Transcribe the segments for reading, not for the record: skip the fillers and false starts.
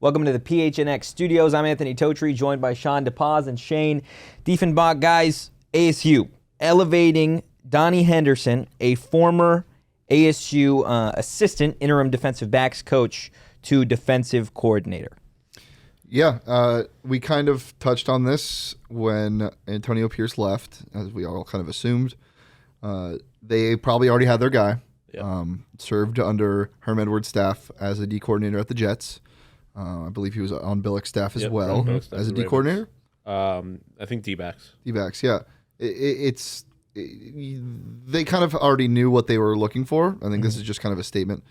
Welcome to the PHNX studios. I'm Anthony Totri, joined by Sean DePaz and Shane Diefenbach. Guys, ASU elevating Donnie Henderson, a former ASU assistant interim defensive backs coach, to defensive coordinator. Yeah, we kind of touched on this when Antonio Pierce left, as we all kind of assumed. They probably already had their guy. Yeah. Served under Herm Edwards' staff as a D coordinator at the Jets. I believe he was on Billick's staff as well as a D coordinator. I think D-backs. D-backs, yeah. They kind of already knew what they were looking for. I think this is just kind of a statement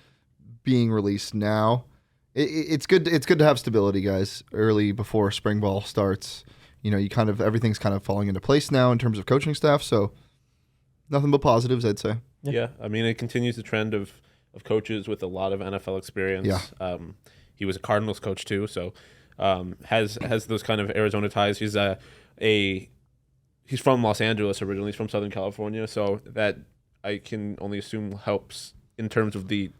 being released now. It's good. It's good to have stability, guys, early before spring ball starts. You know, everything's kind of falling into place now in terms of coaching staff. So nothing but positives, I'd say. Yeah, I mean, it continues the trend of coaches with a lot of NFL experience. Yeah. He was a Cardinals coach too, so has those kind of Arizona ties. He's from Los Angeles originally. He's from Southern California, so that I can only assume helps in terms of the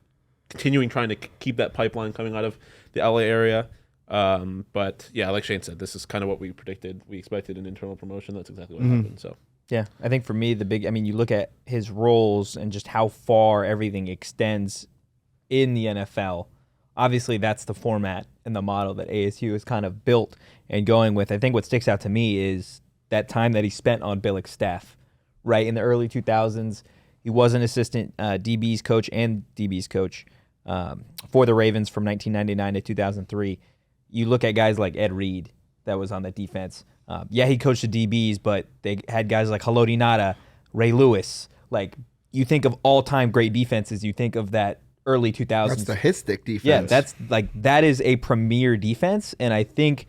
continuing trying to keep that pipeline coming out of the LA area. But yeah, like Shane said, this is kind of what we predicted. We expected an internal promotion. That's exactly what happened. So. Yeah, I think for me, you look at his roles and just how far everything extends in the NFL. Obviously, that's the format and the model that ASU has kind of built and going with. I think what sticks out to me is that time that he spent on Billick's staff, right? In the early 2000s, he was an assistant DB's coach and DB's coach for the Ravens from 1999 to 2003. You look at guys like Ed Reed that was on the defense. He coached the DBs, but they had guys like Haloti Ngata, Ray Lewis. Like, you think of all-time great defenses, you think of that early 2000s. That's the hit-stick defense. Yeah, that is a premier defense, and I think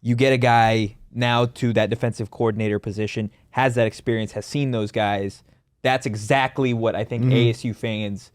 you get a guy now to that defensive coordinator position, has that experience, has seen those guys. That's exactly what I think ASU fans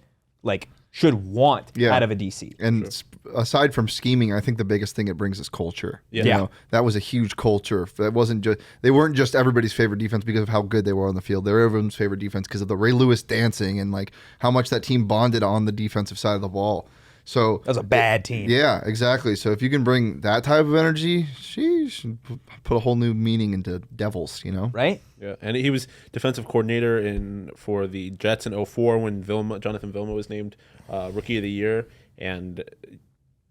should want out of a DC. And aside from scheming, I think the biggest thing it brings is culture. Yeah. You know, that was a huge culture. They weren't just everybody's favorite defense because of how good they were on the field. They were everyone's favorite defense because of the Ray Lewis dancing and how much that team bonded on the defensive side of the ball. So that was a bad team. Yeah, exactly. So if you can bring that type of energy, sheesh, put a whole new meaning into Devils, Right? Yeah, and he was defensive coordinator for the Jets in 2004 when Jonathan Vilma was named Rookie of the Year, and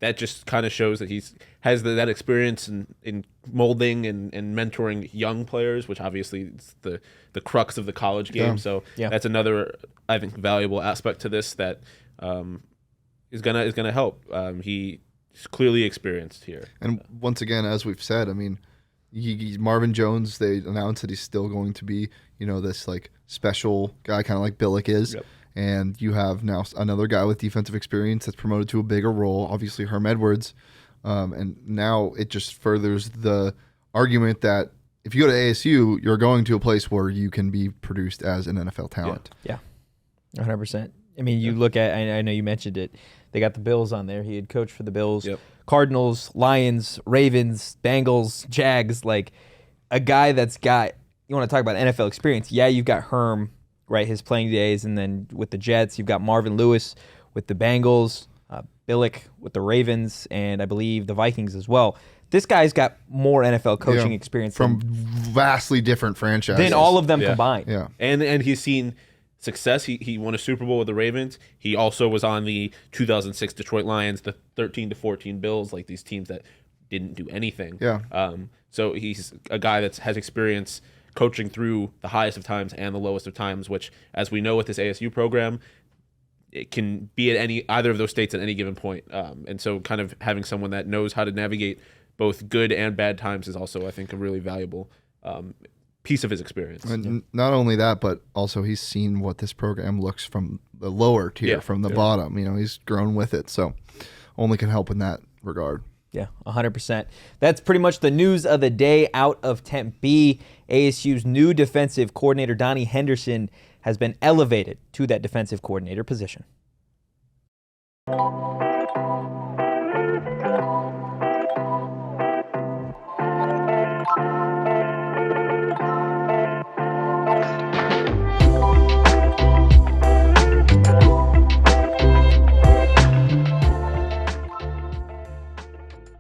that just kind of shows that he has that experience in molding and mentoring young players, which obviously is the crux of the college game. Yeah. So that's another, I think, valuable aspect to this that is gonna help. He's clearly experienced here. And once again, as we've said, I mean, Marvin Jones, they announced that he's still going to be, this special guy, kind of like Billick is. Yep. And you have now another guy with defensive experience that's promoted to a bigger role, obviously Herm Edwards. And now it just furthers the argument that if you go to ASU, you're going to a place where you can be produced as an NFL talent. Yeah, 100%. I mean, you look at, I know you mentioned it, they got the Bills on there. He had coached for the Bills, Cardinals, Lions, Ravens, Bengals, Jags, a guy that's got, you want to talk about NFL experience. Yeah, you've got Herm, right, his playing days, and then with the Jets, you've got Marvin Lewis with the Bengals, Billick with the Ravens, and I believe the Vikings as well. This guy's got more NFL coaching experience from vastly different franchises than all of them combined. Yeah, and he's seen success. He won a Super Bowl with the Ravens. He also was on the 2006 Detroit Lions, the 13-14 Bills, these teams that didn't do anything. Yeah. So he's a guy that has experience coaching through the highest of times and the lowest of times, which, as we know with this ASU program, it can be at either of those states at any given point. And so kind of having someone that knows how to navigate both good and bad times is also, I think, a really valuable piece of his experience. And not only that, but also he's seen what this program looks from the lower tier, from the bottom. He's grown with it, so only can help in that regard. Yeah, 100%. That's pretty much the news of the day out of Tempe. ASU's new defensive coordinator, Donnie Henderson, has been elevated to that defensive coordinator position.